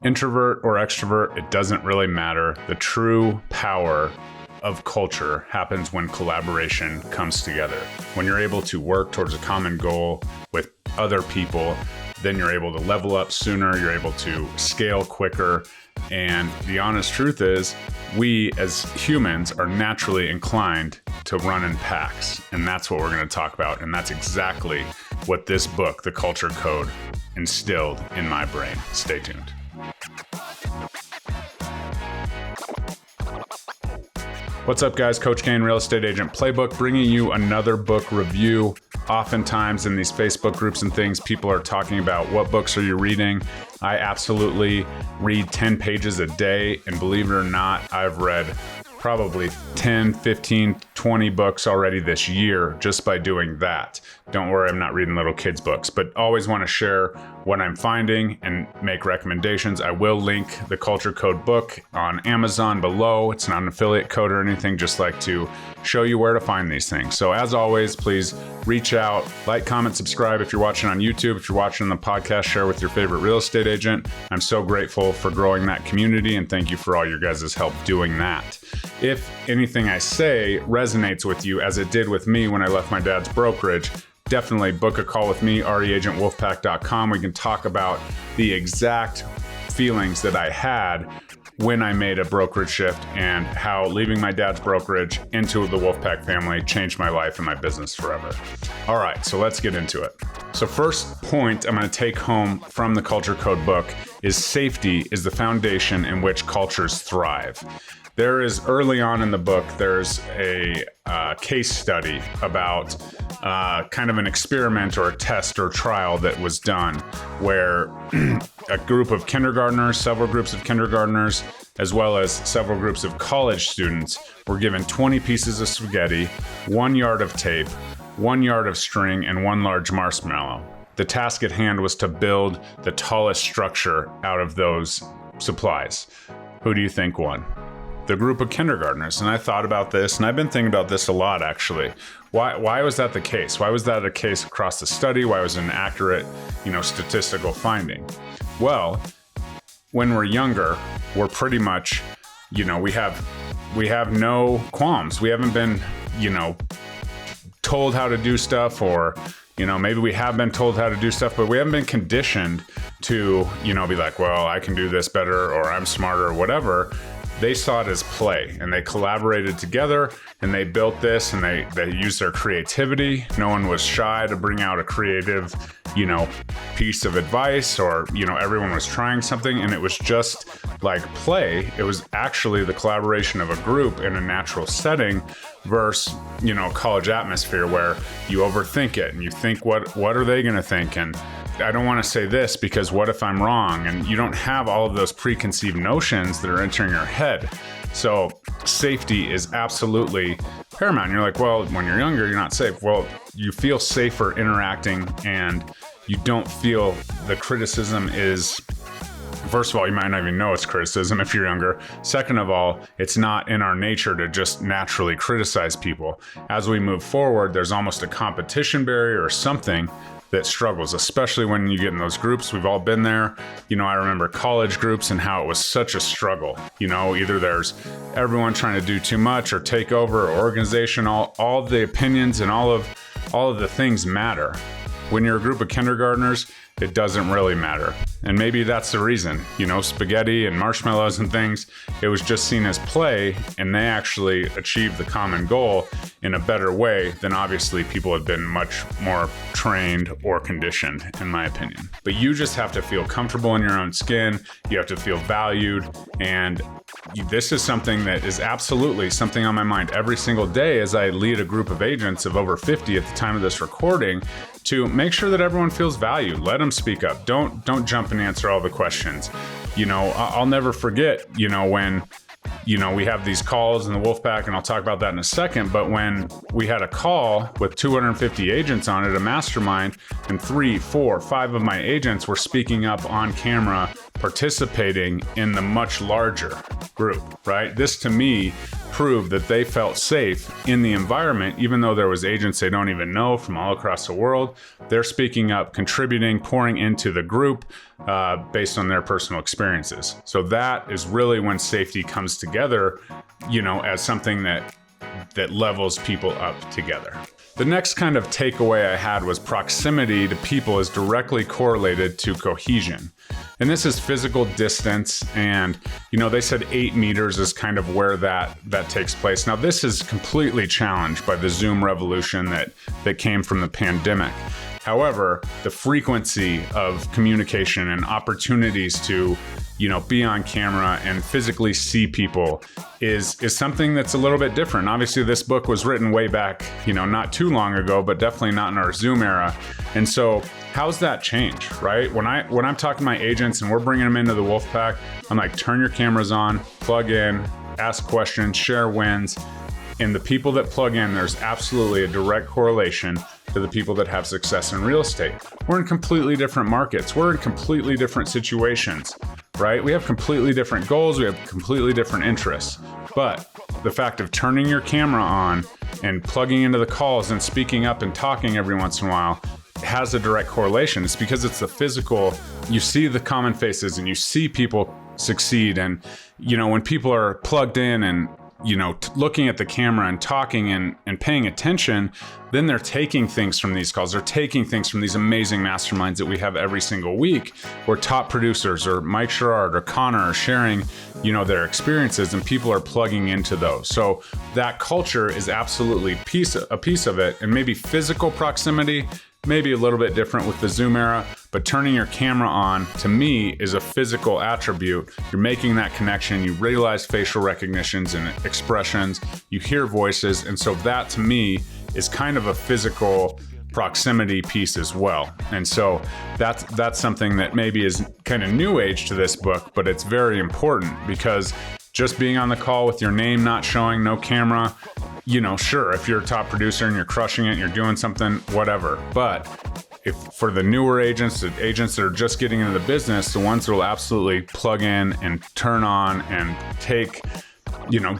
Introvert or extrovert, it doesn't really matter. The true power of culture happens when collaboration comes together. When you're able to work towards a common goal with other people, then you're able to level up sooner, you're able to scale quicker. And the honest truth is, we as humans are naturally inclined to run in packs. And that's what we're going to talk about. And that's exactly what this book, The Culture Code, instilled in my brain. Stay tuned. What's up, guys? Coach Kane, Real Estate Agent Playbook, bringing you another book review. Oftentimes in these Facebook groups and things, people are talking about what books are you reading. I absolutely read 10 pages a day, and believe it or not, I've read probably 10, 15, 20 books already this year just by doing that. Don't worry, I'm not reading little kids' books, but always want to share what I'm finding and make recommendations. I will link the Culture Code book on Amazon below. It's not an affiliate code or anything, just like to show you where to find these things. So as always, please reach out, like, comment, subscribe. If you're watching on YouTube, if you're watching on the podcast, share with your favorite real estate agent. I'm so grateful for growing that community, and thank you for all your guys' help doing that. If anything I say resonates with you, as it did with me when I left my dad's brokerage, definitely book a call with me, reagentwolfpack.com. We can talk about the exact feelings that I had when I made a brokerage shift and how leaving my dad's brokerage into the Wolfpack family changed my life and my business forever. All right, so let's get into it. So first point I'm going to take home from the Culture Code book is safety is the foundation in which cultures thrive. There is, early on in the book, there's a case study about kind of an experiment or a test or trial that was done where a group of kindergartners, several groups of kindergartners, as well as several groups of college students were given 20 pieces of spaghetti, 1 yard of tape, 1 yard of string, and 1 large marshmallow. The task at hand was to build the tallest structure out of those supplies. Who do you think won? The group of kindergartners. And I thought about this, and I've been thinking about this a lot, actually. Why was that the case? Why was that a case across the study? Why was it an accurate, statistical finding? Well, when we're younger, we're pretty much, we have no qualms. We haven't been, told how to do stuff, or, maybe we have been told how to do stuff, but we haven't been conditioned to, be like, well, I can do this better, or I'm smarter, or whatever. They saw it as play, and they collaborated together, and they built this, and they used their creativity. No one was shy to bring out a creative, piece of advice, or, everyone was trying something, and it was just like play. It was actually the collaboration of a group in a natural setting versus, college atmosphere where you overthink it, and you think, what are they going to think? And I don't want to say this because what if I'm wrong? And you don't have all of those preconceived notions that are entering your head. So safety is absolutely paramount. And you're like, well, when you're younger, you're not safe. Well, you feel safer interacting, and you don't feel the criticism is, first of all, you might not even know it's criticism if you're younger. Second of all, it's not in our nature to just naturally criticize people. As we move forward, there's almost a competition barrier or something that struggles, especially when you get in those groups. We've all been there. I remember college groups and how it was such a struggle. Either there's everyone trying to do too much or take over, or organization, all of the opinions and all of the things matter. When you're a group of kindergartners, it doesn't really matter. And maybe that's the reason, spaghetti and marshmallows and things, it was just seen as play, and they actually achieved the common goal in a better way than obviously people have been much more trained or conditioned, in my opinion. But you just have to feel comfortable in your own skin. You have to feel valued. And this is something that is absolutely something on my mind every single day as I lead a group of agents of over 50 at the time of this recording, to make sure that everyone feels valued. Let them speak up. Don't jump and answer all the questions. I'll never forget, when, we have these calls in the Wolfpack, and I'll talk about that in a second, but when we had a call with 250 agents on it, a mastermind, and 3, 4, 5 of my agents were speaking up on camera, participating in the much larger group, right? This to me proved that they felt safe in the environment, even though there was agents they don't even know from all across the world. They're speaking up, contributing, pouring into the group based on their personal experiences. So that is really when safety comes together, as something that levels people up together. The next kind of takeaway I had was proximity to people is directly correlated to cohesion. And this is physical distance. And, they said 8 meters is kind of where that takes place. Now, this is completely challenged by the Zoom revolution that came from the pandemic. However, the frequency of communication and opportunities to, be on camera and physically see people is something that's a little bit different. Obviously, this book was written way back, not too long ago, but definitely not in our Zoom era. And so how's that changed, right? When I'm talking to my agents and we're bringing them into the Wolfpack, I'm like, turn your cameras on, plug in, ask questions, share wins. And the people that plug in, there's absolutely a direct correlation to the people that have success in real estate. We're in completely different markets. We're in completely different situations, right? We have completely different goals. We have completely different interests. But the fact of turning your camera on and plugging into the calls and speaking up and talking every once in a while has a direct correlation. It's because it's the physical. You see the common faces and you see people succeed. And, when people are plugged in and looking at the camera and talking and paying attention, then they're taking things from these calls. They're taking things from these amazing masterminds that we have every single week, where top producers or Mike Sherrard or Connor are sharing, their experiences, and people are plugging into those. So that culture is absolutely a piece of it. And maybe physical proximity, maybe a little bit different with the Zoom era, but turning your camera on, to me, is a physical attribute. You're making that connection. You realize facial recognitions and expressions. You hear voices. And so that, to me, is kind of a physical proximity piece as well. And so that's something that maybe is kind of new age to this book, but it's very important, because just being on the call with your name not showing, no camera, sure, if you're a top producer and you're crushing it and you're doing something, whatever. But if for the newer agents, the agents that are just getting into the business, the ones that will absolutely plug in and turn on and take,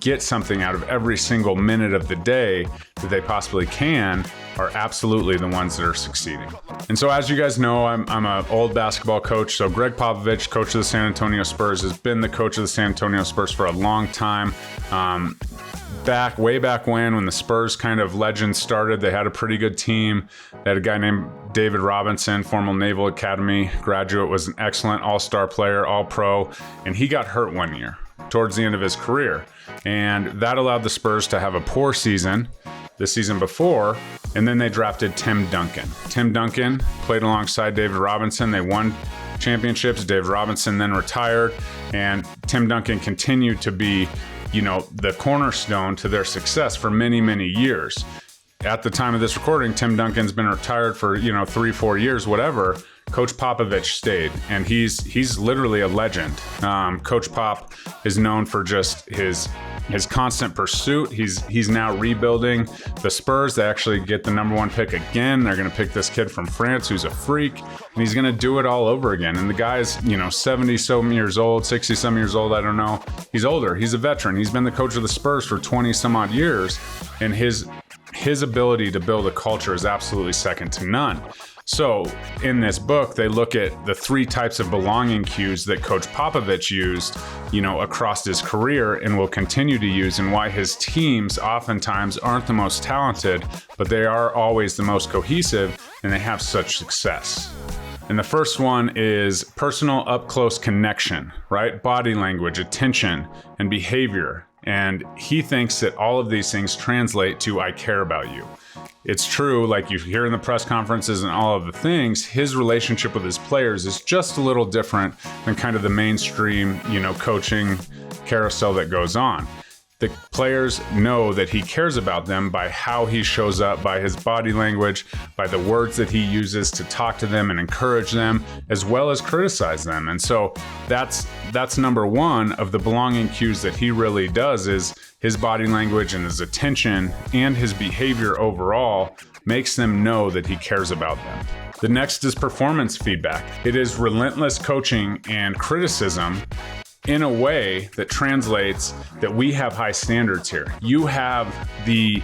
get something out of every single minute of the day that they possibly can, are absolutely the ones that are succeeding. And so, as you guys know, I'm an old basketball coach. So Greg Popovich, coach of the San Antonio Spurs, has been the coach of the San Antonio Spurs for a long time. Way back when the Spurs kind of legends started, they had a pretty good team. They had a guy named David Robinson, former Naval Academy graduate, was an excellent all-star player, all-pro, and he got hurt one year towards the end of his career. And that allowed the Spurs to have a poor season the season before, and then they drafted Tim Duncan. Tim Duncan played alongside David Robinson. They won championships. David Robinson then retired, and Tim Duncan continued to be the cornerstone to their success for many, many years. At the time of this recording, Tim Duncan's been retired for, 3-4 years, whatever. Coach Popovich stayed, and he's literally a legend. Coach Pop is known for just his constant pursuit. He's now rebuilding the Spurs. They actually get the number 1 pick again. They're going to pick this kid from France who's a freak, and he's going to do it all over again. And the guy's, 70-some years old, 60-some years old, I don't know. He's older. He's a veteran. He's been the coach of the Spurs for 20-some-odd years, and his ability to build a culture is absolutely second to none. So in this book, they look at the 3 types of belonging cues that Coach Popovich used, across his career and will continue to use, and why his teams oftentimes aren't the most talented, but they are always the most cohesive, and they have such success. And the first one is personal up-close connection, right? Body language, attention, and behavior. And he thinks that all of these things translate to "I care about you." It's true, like you hear in the press conferences and all of the things, his relationship with his players is just a little different than kind of the mainstream, coaching carousel that goes on. The players know that he cares about them by how he shows up, by his body language, by the words that he uses to talk to them and encourage them, as well as criticize them. And so that's number 1 of the belonging cues that he really does, is his body language and his attention and his behavior overall makes them know that he cares about them. The next is performance feedback. It is relentless coaching and criticism in a way that translates that we have high standards here. You have the,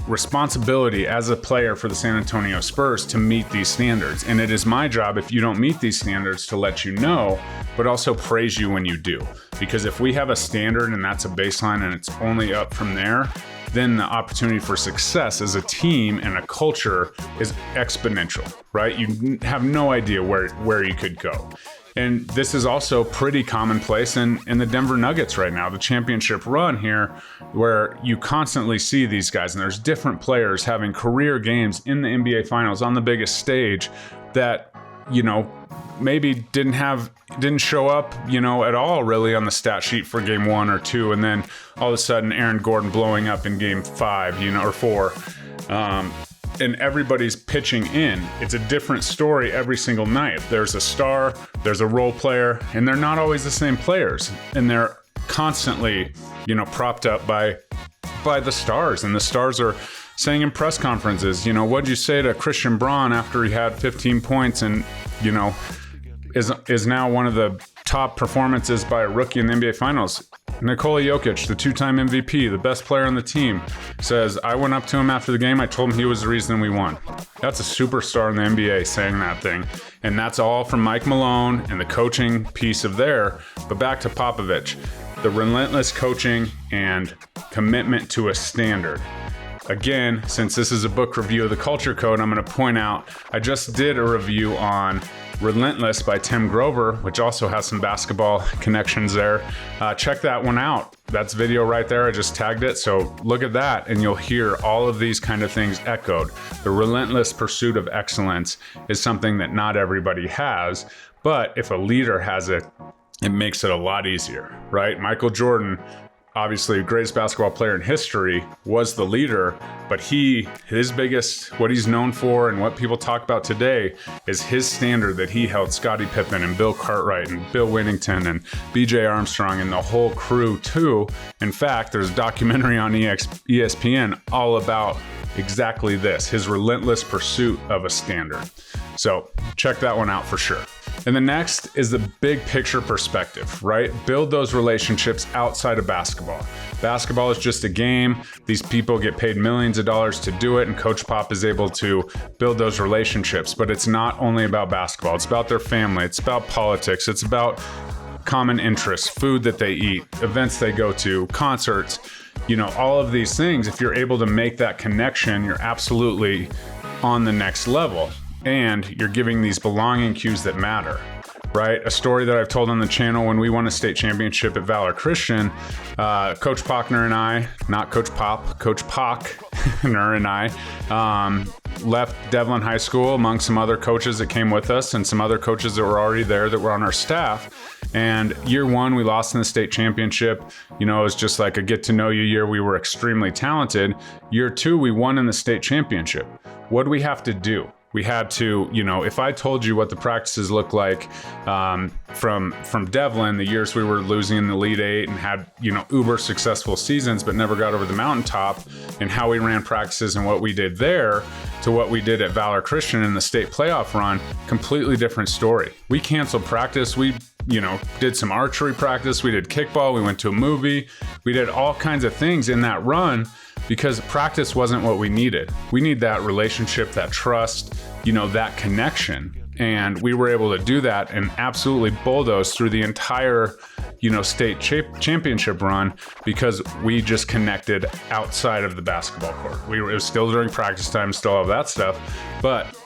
responsibility as a player for the San Antonio Spurs to meet these standards. And it is my job, if you don't meet these standards, to let you know, but also praise you when you do. Because if we have a standard and that's a baseline and it's only up from there, then the opportunity for success as a team and a culture is exponential, right? You have no idea where you could go. And this is also pretty commonplace in the Denver Nuggets right now, the championship run here, where you constantly see these guys, and there's different players having career games in the NBA Finals on the biggest stage that, maybe didn't show up, at all really on the stat sheet for game 1 or 2. And then all of a sudden Aaron Gordon blowing up in game 5, or 4. And everybody's pitching in. It's a different story every single night. There's a star, there's a role player, and they're not always the same players. And they're constantly, propped up by the stars. And the stars are saying in press conferences, what'd you say to Christian Braun after he had 15 points and, is now one of the top performances by a rookie in the NBA Finals. Nikola Jokic, the 2-time MVP, the best player on the team, says, I went up to him after the game. I told him he was the reason we won. That's a superstar in the NBA saying that thing. And that's all from Mike Malone and the coaching piece of there. But back to Popovich, the relentless coaching and commitment to a standard. Again, since this is a book review of the Culture Code, I'm going to point out, I just did a review on Relentless by Tim Grover, which also has some basketball connections there. Check that one out. That's video right there. I just tagged it. So look at that and you'll hear all of these kind of things echoed. The relentless pursuit of excellence is something that not everybody has, but if a leader has it, it makes it a lot easier, right? Michael Jordan, obviously greatest basketball player in history, was the leader, but his biggest, what he's known for and what people talk about today is his standard that he held Scottie Pippen and Bill Cartwright and Bill Winnington and BJ Armstrong and the whole crew too. In fact, there's a documentary on ESPN all about exactly this, his relentless pursuit of a standard. So check that one out for sure. And the next is the big picture perspective, right? Build those relationships outside of basketball. Basketball is just a game. These people get paid millions of dollars to do it, and Coach Pop is able to build those relationships. But it's not only about basketball. It's about their family. It's about politics. It's about common interests, food that they eat, events they go to, concerts, all of these things. If you're able to make that connection, you're absolutely on the next level. And you're giving these belonging cues that matter, right? A story that I've told on the channel when we won a state championship at Valor Christian, Coach Pockner and I, not Coach Pop, Coach Pockner and I, left Devlin High School among some other coaches that came with us and some other coaches that were already there that were on our staff. And year 1, we lost in the state championship. It was just like a get to know you year. We were extremely talented. Year 2, we won in the state championship. What do we have to do? We had to, if I told you what the practices looked like from Devlin, the years we were losing in the Elite 8 and had, uber successful seasons, but never got over the mountaintop, and how we ran practices and what we did there to what we did at Valor Christian in the state playoff run, completely different story. We canceled practice. We, did some archery practice. We did kickball. We went to a movie. We did all kinds of things in that run, because practice wasn't what we needed. We need that relationship, that trust, that connection. And we were able to do that and absolutely bulldoze through the entire, state championship run, because we just connected outside of the basketball court. It was still during practice time, still all that stuff, but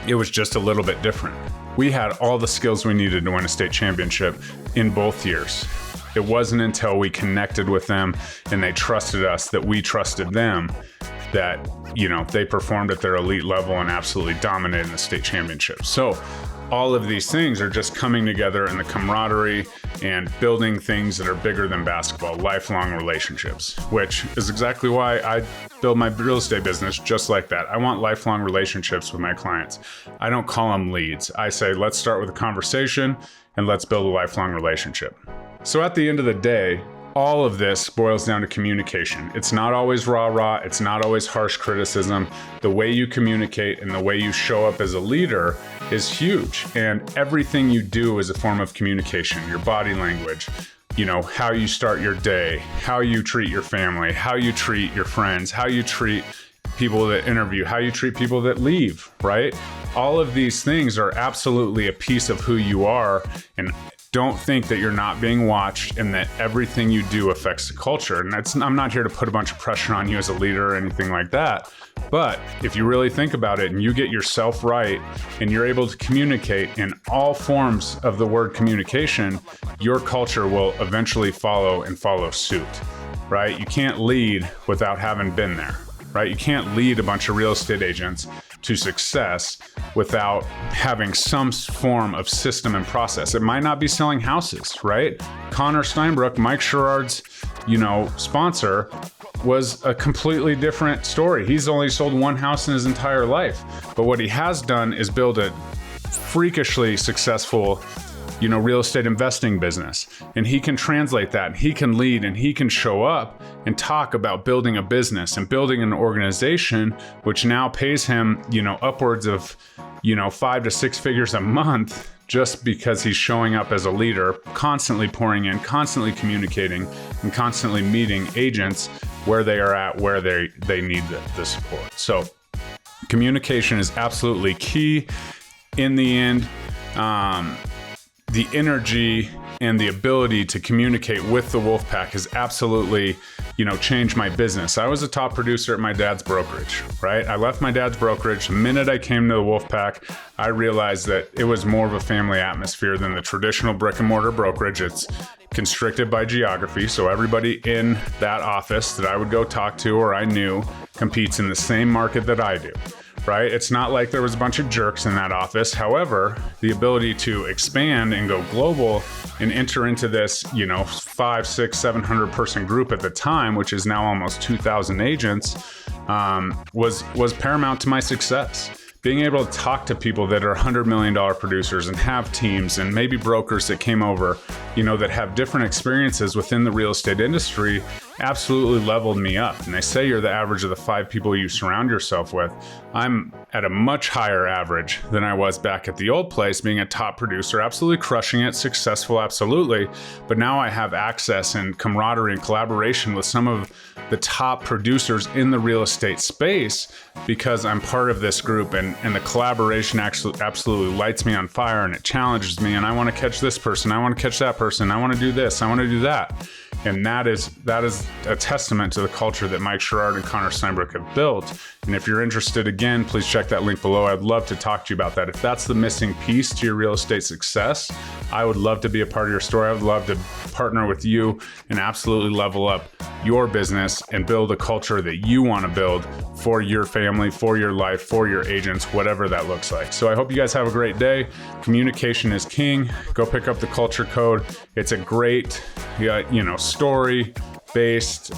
it was just a little bit different. We had all the skills we needed to win a state championship in both years. It wasn't until we connected with them and they trusted us, that we trusted them, that, they performed at their elite level and absolutely dominated the state championship. So all of these things are just coming together in the camaraderie and building things that are bigger than basketball, lifelong relationships, which is exactly why I build my real estate business just like that. I want lifelong relationships with my clients. I don't call them leads. I say, let's start with a conversation and let's build a lifelong relationship. So at the end of the day, all of this boils down to communication. It's not always rah-rah. It's not always harsh criticism. The way you communicate and the way you show up as a leader is huge. And everything you do is a form of communication. Your body language, how you start your day, how you treat your family, how you treat your friends, how you treat people that interview, how you treat people that leave, right? All of these things are absolutely a piece of who you are. And don't think that you're not being watched and that everything you do affects the culture. And I'm not here to put a bunch of pressure on you as a leader or anything like that. But if you really think about it and you get yourself right and you're able to communicate in all forms of the word communication, your culture will eventually follow suit, right? You can't lead without having been there, right? You can't lead a bunch of real estate agents to success without having some form of system and process. It might not be selling houses, right? Connor Steinbrook, Mike Sherrard's, sponsor, was a completely different story. He's only sold one house in his entire life. But what he has done is build a freakishly successful real estate investing business. And he can translate that, and he can lead, and he can show up and talk about building a business and building an organization, which now pays him, upwards of, 5 to 6 figures a month, just because he's showing up as a leader, constantly pouring in, constantly communicating, and constantly meeting agents where they are at, where they need the support. So communication is absolutely key. In the end, the energy and the ability to communicate with the Wolfpack has absolutely, changed my business. I was a top producer at my dad's brokerage, right? I left my dad's brokerage. The minute I came to the Wolfpack, I realized that it was more of a family atmosphere than the traditional brick and mortar brokerage. It's constricted by geography. So everybody in that office that I would go talk to or I knew competes in the same market that I do. Right? It's not like there was a bunch of jerks in that office. However, the ability to expand and go global and enter into this, 500, 600, 700 person group at the time, which is now almost 2,000 agents, was paramount to my success. Being able to talk to people that are $100 million producers and have teams and maybe brokers that came over, that have different experiences within the real estate industry absolutely leveled me up. And they say you're the average of the 5 people you surround yourself with. I'm at a much higher average than I was back at the old place, being a top producer, absolutely crushing it, successful, absolutely. But now I have access and camaraderie and collaboration with some of the top producers in the real estate space because I'm part of this group, and the collaboration actually absolutely lights me on fire, and it challenges me, and I want to catch this person, I want to catch that person, I want to do this, I want to do that. And that is a testament to the culture that Mike Sherrard and Connor Steinbrook have built. And if you're interested, again, please check that link below. I'd love to talk to you about that. If that's the missing piece to your real estate success, I would love to be a part of your story. I would love to partner with you and absolutely level up your business and build a culture that you want to build for your family, for your life, for your agents, whatever that looks like. So I hope you guys have a great day. Communication is king. Go pick up the Culture Code. It's a great, story-based,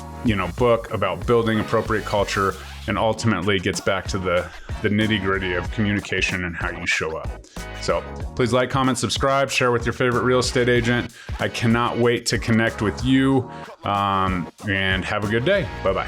book about building appropriate culture, and ultimately gets back to the nitty-gritty of communication and how you show up. So please like, comment, subscribe, share with your favorite real estate agent. I cannot wait to connect with you, and have a good day. Bye-bye.